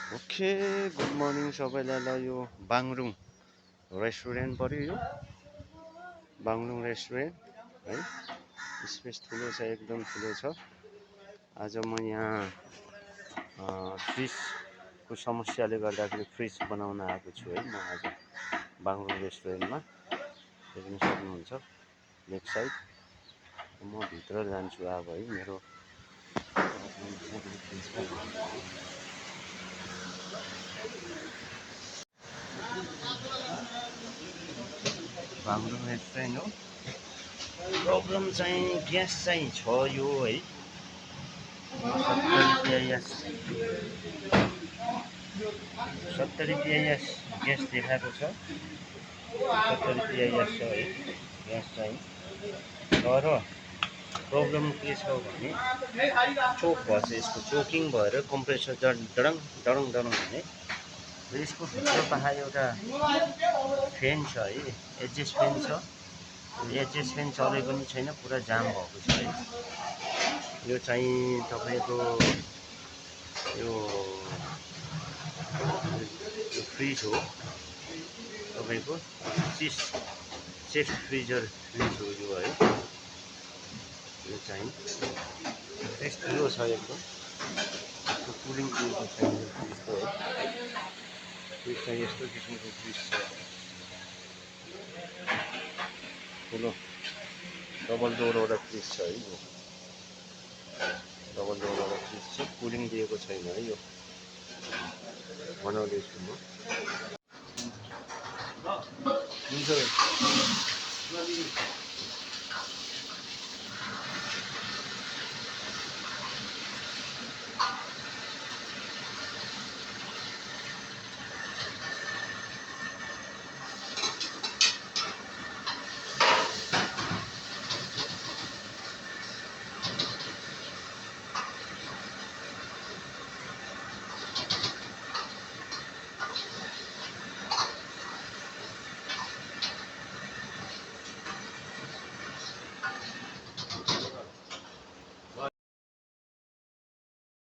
Okay, good morning सबैलाई। ल यो बाङरुङ रेस्टुरेन्ट पऱ्यो, यो बाङरुङ रेस्टुरेन्ट है। स्पेस ठुलो छ, एकदम ठुलो छ। आज म यहाँ फ्रिजको समस्याले गर्दाखेरि फ्रिज बनाउन आएको छु है। म आज बाङरुङ रेस्टुरेन्टमा देख्न सक्नुहुन्छ लेफ्ट साइड। म भित्र जान्छु अब है। मेरो बाङरुङ रेस्टुरेन्ट हो। प्रब्लम चाहिँ ग्यास चाहिँ छ यो है। 70 PIS ग्यास देखाएको छ। 70 PIS छ है ग्यास चाहिँ। तर प्रब्लम के छ भने चोक भएछ, यसको चोकिङ भएर कम्प्रेसर डडङ डडङ डडङ हुने। र यसको भित्र बाहिर एउटा फ्यान छ है, एडजस्ट फ्यान छ। एडजस्ट फ्यान चले पनि छैन, पुरा जाम भएको छ है। यो चाहिँ तपाईँको यो फ्रिज हो, तपाईँको सेफ्ट फ्रिजर फ्रिज हो यो है। यो चाहिँ फ्रिज ठुलो छ एकदम। यो कुलिङ दिएको छैन यो फ्रिजको है। फ्रिज चाहिँ यस्तो किसिमको फ्रिज छ, ठुलो डबल डोरवाला फ्रिज छ है यो। डबल डोरवाला फ्रिज छ, कुलिङ दिएको छैन है यो। बनाउँदैछु म। हुन्छ